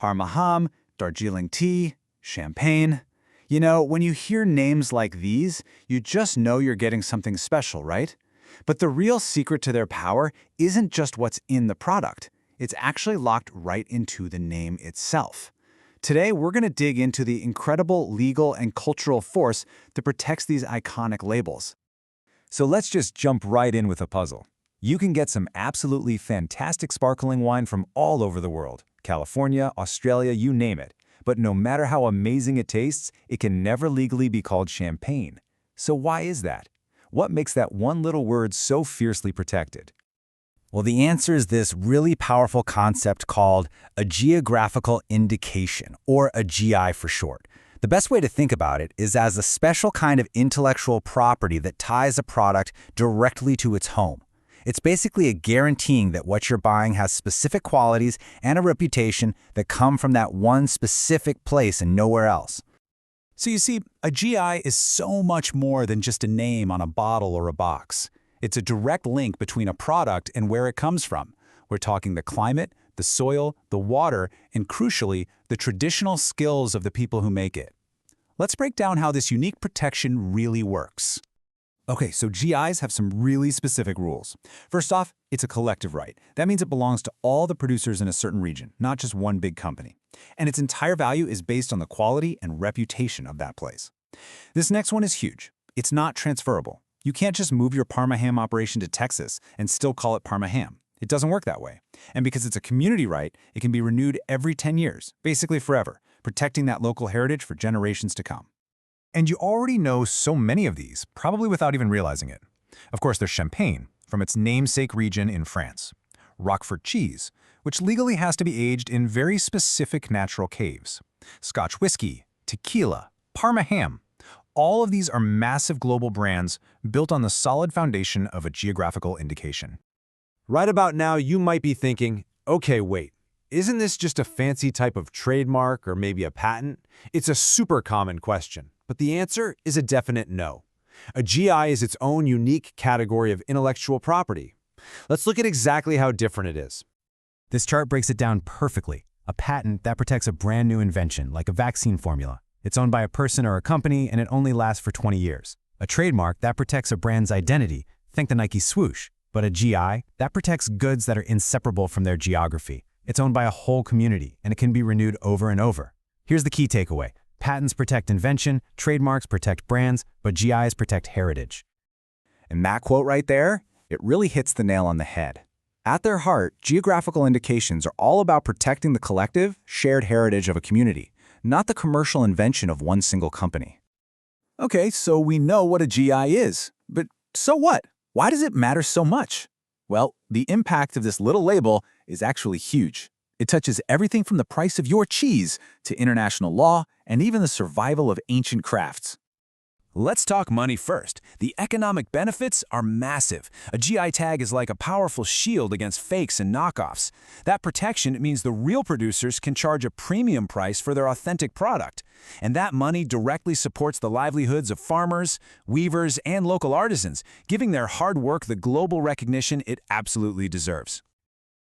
Parmaham, Darjeeling tea, champagne. You know, when you hear names like these, you just know you're getting something special, right? But the real secret to their power isn't just what's in the product. It's actually locked right into the name itself. Today, we're going to dig into the incredible legal and cultural force that protects these iconic labels. So let's just jump right in with a puzzle. You can get some absolutely fantastic sparkling wine from all over the world. California, Australia, you name it. But no matter how amazing it tastes, it can never legally be called champagne. So why is that? What makes that one little word so fiercely protected? Well, the answer is this really powerful concept called a geographical indication, or a GI for short. The best way to think about it is as a special kind of intellectual property that ties a product directly to its home. It's basically a guaranteeing that what you're buying has specific qualities and a reputation that come from that one specific place and nowhere else. So you see, a GI is so much more than just a name on a bottle or a box. It's a direct link between a product and where it comes from. We're talking the climate, the soil, the water, and crucially, the traditional skills of the people who make it. Let's break down how this unique protection really works. Okay, so GIs have some really specific rules. First off, it's a collective right. That means it belongs to all the producers in a certain region, not just one big company. And its entire value is based on the quality and reputation of that place. This next one is huge. It's not transferable. You can't just move your Parma ham operation to Texas and still call it Parma ham. It doesn't work that way. And because it's a community right, it can be renewed every 10 years, basically forever, protecting that local heritage for generations to come. And you already know so many of these, probably without even realizing it. Of course, there's Champagne, from its namesake region in France. Roquefort cheese, which legally has to be aged in very specific natural caves. Scotch whiskey, tequila, Parma ham. All of these are massive global brands built on the solid foundation of a geographical indication. Right about now, you might be thinking, okay, wait, isn't this just a fancy type of trademark or maybe a patent? It's a super common question, but the answer is a definite no. A GI is its own unique category of intellectual property. Let's look at exactly how different it is. This chart breaks it down perfectly. A patent that protects a brand new invention, like a vaccine formula. It's owned by a person or a company, and it only lasts for 20 years. A trademark that protects a brand's identity, think the Nike swoosh. But a GI, that protects goods that are inseparable from their geography. It's owned by a whole community, and it can be renewed over and over. Here's the key takeaway. Patents protect invention, trademarks protect brands, but GIs protect heritage. And that quote right there, it really hits the nail on the head. At their heart, geographical indications are all about protecting the collective, shared heritage of a community, not the commercial invention of one single company. Okay, so we know what a GI is, but so what? Why does it matter so much? Well, the impact of this little label is actually huge. It touches everything from the price of your cheese to international law and even the survival of ancient crafts. Let's talk money first. The economic benefits are massive. A GI tag is like a powerful shield against fakes and knockoffs. That protection means the real producers can charge a premium price for their authentic product. And that money directly supports the livelihoods of farmers, weavers, and local artisans, giving their hard work the global recognition it absolutely deserves.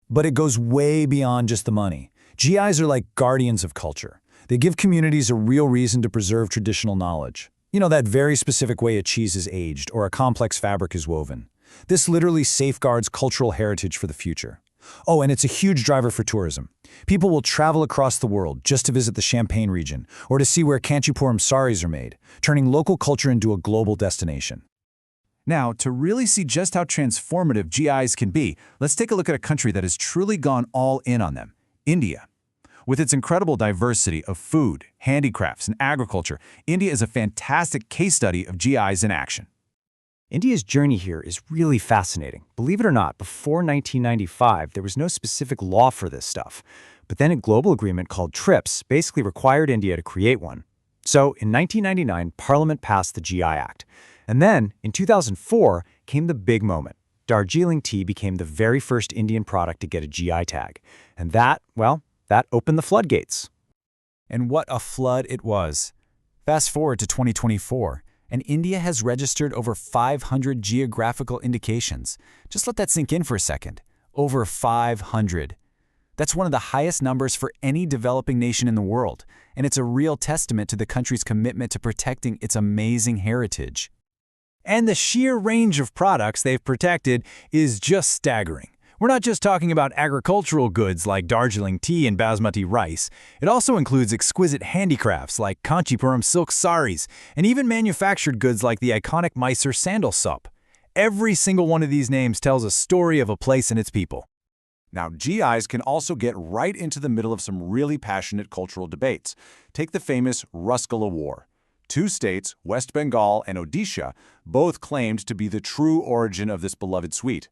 But it goes way beyond just the money. GIs are like guardians of culture. They give communities a real reason to preserve traditional knowledge. You know, that very specific way a cheese is aged or a complex fabric is woven. This literally safeguards cultural heritage for the future. Oh, and it's a huge driver for tourism. People will travel across the world just to visit the Champagne region or to see where Kanchipuram saris are made, turning local culture into a global destination. Now, to really see just how transformative GIs can be, let's take a look at a country that has truly gone all in on them, India. With its incredible diversity of food, handicrafts, and agriculture, India is a fantastic case study of GIs in action. India's journey here is really fascinating. Believe it or not, before 1995, there was no specific law for this stuff. But then a global agreement called TRIPS basically required India to create one. So in 1999, Parliament passed the GI Act. And then, in 2004, came the big moment. Darjeeling tea became the very first Indian product to get a GI tag. And that opened the floodgates. And what a flood it was. Fast forward to 2024, and India has registered over 500 geographical indications. Just let that sink in for a second. Over 500. That's one of the highest numbers for any developing nation in the world, and it's a real testament to the country's commitment to protecting its amazing heritage. And the sheer range of products they've protected is just staggering. We're not just talking about agricultural goods like Darjeeling tea and basmati rice. It also includes exquisite handicrafts like Kanchipuram silk saris, and even manufactured goods like the iconic Mysore sandal sup. Every single one of these names tells a story of a place and its people. Now, GIs can also get right into the middle of some really passionate cultural debates. Take the famous Ruskala War. Two states, West Bengal and Odisha, both claimed to be the true origin of this beloved sweet.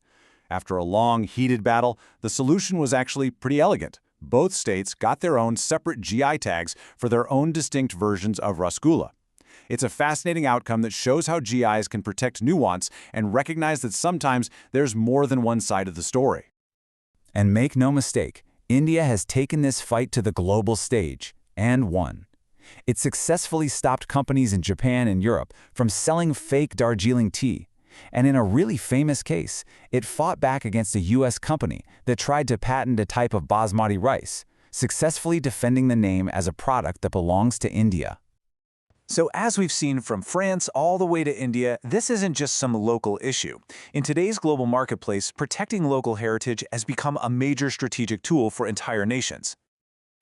After a long, heated battle, the solution was actually pretty elegant. Both states got their own separate GI tags for their own distinct versions of Rasgulla. It's a fascinating outcome that shows how GIs can protect nuance and recognize that sometimes there's more than one side of the story. And make no mistake, India has taken this fight to the global stage, and won. It successfully stopped companies in Japan and Europe from selling fake Darjeeling tea. And in a really famous case, it fought back against a US company that tried to patent a type of basmati rice, successfully defending the name as a product that belongs to India. So as we've seen from France all the way to India, this isn't just some local issue. In today's global marketplace, protecting local heritage has become a major strategic tool for entire nations.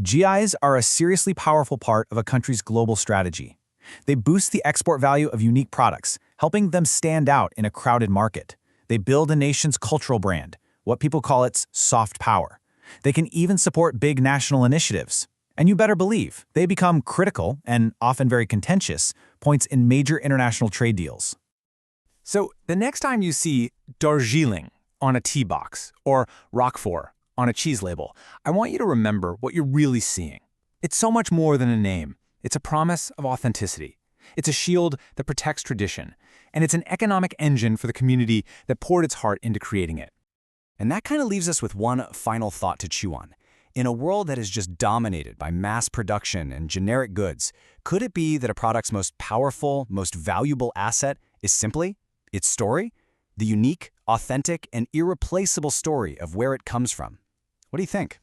GIs are a seriously powerful part of a country's global strategy. They boost the export value of unique products, helping them stand out in a crowded market. They build a nation's cultural brand, what people call its soft power. They can even support big national initiatives. And you better believe, they become critical, and often very contentious, points in major international trade deals. So the next time you see Darjeeling on a tea box or Roquefort on a cheese label, I want you to remember what you're really seeing. It's so much more than a name. It's a promise of authenticity. It's a shield that protects tradition. And it's an economic engine for the community that poured its heart into creating it. And that kind of leaves us with one final thought to chew on. In a world that is just dominated by mass production and generic goods, could it be that a product's most powerful, most valuable asset is simply its story? The unique, authentic, and irreplaceable story of where it comes from. What do you think?